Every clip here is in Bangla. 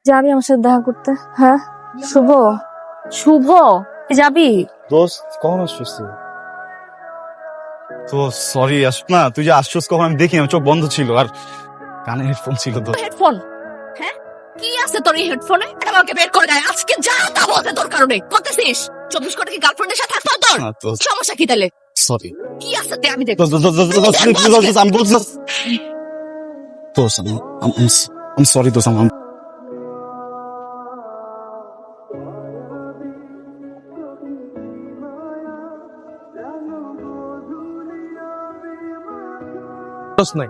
যাবি আমার সাথে দেখা করতে? হ্যাঁ শুভ, শুভ যাবি? দোস্ত কখন আসছিস তুই? তো সরি না, তুই যে আসছিস কখন আমি দেখি, আমার চোখ বন্ধ ছিল আর কানে হেডফোন ছিল। তো হেডফোন? হ্যাঁ কি আছে তোর এই হেডফোনে? আমাকে বের করে দেয় আজকে, যা তা বলতে তোর কারণে করতেছিস। 24 ঘন্টা কি গার্লফ্রেন্ডের সাথে থাকতো তোর? না, তো সমস্যা কি তাহলে? সরি কি আছে তে আমি দেখব। আমি বলছি দোস্ত, আমি সরি দোস্ত। নাই,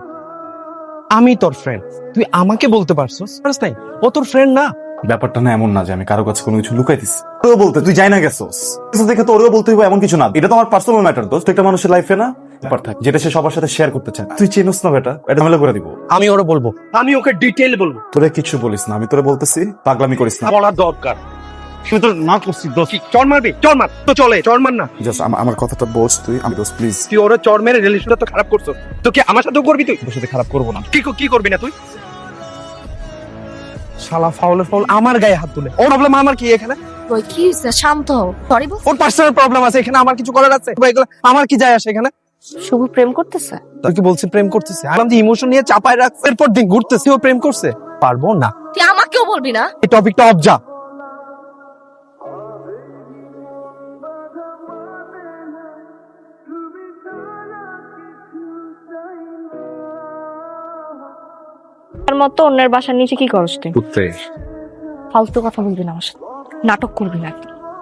আমি তোর ফ্রেন্ড, তুই আমাকে বলতে পারছস নাই ও তোর ফ্রেন্ড না। ব্যাপারটা না এমন না যে আমি কারো কাছে কোনো কিছু লুকাইতেছি। তো বলতে তুই যাই না গেছস দেখে তো ওরেও বলতে হইব এমন কিছু না। এটা তো আমার পার্সোনাল ম্যাটার দোস্ত, একটা মানুষের লাইফে না ব্যাপার থাকে যেটা সে সবার সাথে শেয়ার করতে চায়। তুই চেনস না বেটা, এটা ঝামেলা করে দিব। আমি ওরে বলবো, আমি ওকে ডিটেইল বলবো। তোরে কিছু বলিস না, আমি তোরে বলতেছি পাগলামি করিস না। বলার দরকার আমি তো না করছি দোস্ত। চড় মারবি? চড় মার তো, চলে চড় মার না। জাস্ট আমার কথাটা বোঝ তুই। আমি দোস্ত প্লিজ। তুই ওরা চড় মেরে রিলেশনটা তো খারাপ করছো, তো কি আমার সাথেও করবি? তুই তোর সাথে খারাপ করবো না। কি করবি না তুই? শালা ফাউল আমার গায়ে হাত তুলে। ওর প্রবলেম আমার কি এখানে? ওই কি হইছে? শান্ত হও, সরি বল। ওর পার্সোনাল প্রবলেম আছে, এখানে আমার কিছু করার আছে? এগুলো আমার কি যায় আসে এখানে? শুভ প্রেম করতেছে? তুই কি বলছিস প্রেম করতেছে? আমি যে ইমোশন নিয়ে চাপায় রাখছি, এরপর দিন ঘুরতেছি, ও প্রেম করছে? পারবো না। তুই আমাকেও বলবি না? এই টপিকটা অফ যা। তার মতো অন্যের বাসার নিচে কি করছ তুই? কুত্তে ফালতু কথা বলবি না আমার সাথে, নাটক করবি না।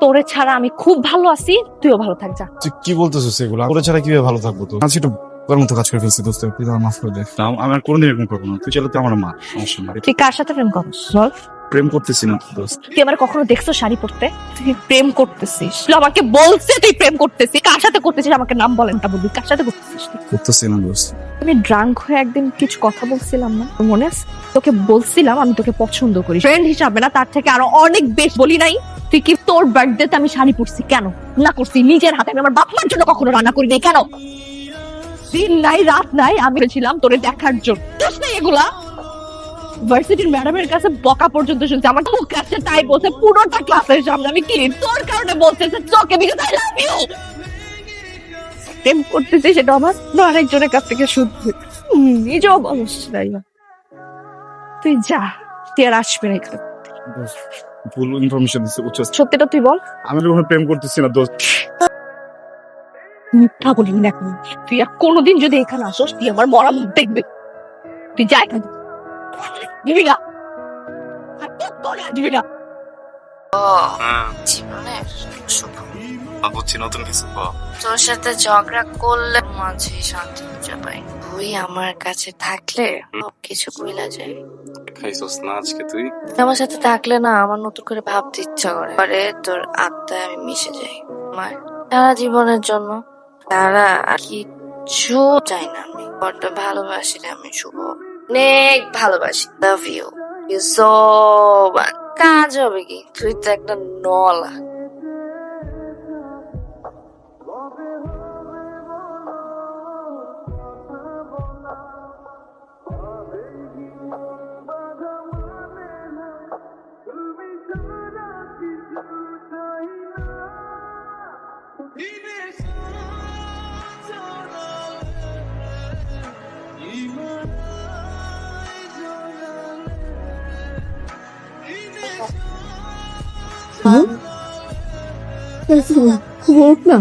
তোরে ছাড়া আমি খুব ভালো আছি, তুইও ভালো থাক যা। তুই কি বলতেছিস এগুলো? ওরা ছাড়া কিভাবে ভালো থাকবো? তো আজকে একটু তোর মতো কাজ করে ফেলছি দোস্ত, তুই আমার মাফ করে দে। আমি আর কোনোদিন এরকম করবো না। তুই চলে তুই আমার মা, সমস্যা নাই। তুই কার সাথে প্রেম করছ বল? প্রেম করতেছি না দোস্ত। তুই আমার কখনো দেখছো শাড়ি পরতে? তুই প্রেম করতেছিস? তুই আমাকে বলছে তুই প্রেম করতেছিস। কার সাথে করতেছিস আমাকে নাম বলেন, তা বলবি কার সাথে করতেছিস তুই? করতেছি না দোস্ত। আমি ড্রাঙ্ক হয়ে একদিন কিছু কথা বলছিলাম না, তোর মনে আছে? তোকে বলছিলাম আমি তোকে পছন্দ করি, ফ্রেন্ড হিসাবে না, তার থেকে আরো অনেক বেশি। বলি নাই? তুই কি তোর বার্থডেতে আমি শাড়ি পরছি কেন? না করছি নিজের হাতে, আমি আমার বাপ মার জন্য কখনো রান্না করি নাই কেন? দিন নাই রাত নাই আমি ছিলাম তোরে দেখার জন্য। দোষ নেই এগুলা। ভার্সিটির ম্যাডামের কাছে বকা পর্যন্ত শুনছি, আমার খুব কাছে তাই বলছে পুরোটা ক্লাসের সামনে। আমি কি তোর কারণে বলছে তোকে বিকজ আই লাভ ইউ। প্রেম করতেছে সেটা আমার আরেকজনের কাছ থেকে শুনছি, নিজেও বলস নাই। তুই যা, তুই আর আসবি না এখানে। ভুল ইনফরমেশন দিচ্ছে উচ্চ। সত্যিটা তুই বল। আমি কোনো প্রেম করতেছি না দোস্ত। মিথ্যা বলিনি না এখন। তুই আর কোনোদিন যদি এখানে আসোস তুই আমার মরা মুখ দেখবি। তুই যা এখানে, দিবি না, দিবি না। জীবনের শুভ বুঝছি নতুন কিছু। তোর সাথে ঝগড়া করলে মাঝে শান্তি খুঁজে পাই। তুই আমার কাছে থাকলে সবকিছু ভুলা যায়। খাইছস না আজকে তুই? আমার সাথে থাকলে না আমার নতুন করে ভাবতে ইচ্ছা করে, পরে তোর আত্মায় আমি মিশে যাই। আমার সারা জীবনের জন্য তারা আর কিচ্ছু চাই না। আমি বড্ড ভালোবাসি রে আমি শুভ, অনেক ভালোবাসি। Love you you so much. কাজ হবে কি? তুই তো একটা নলা। না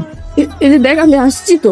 এই যে দেখ আমি আসছি তো।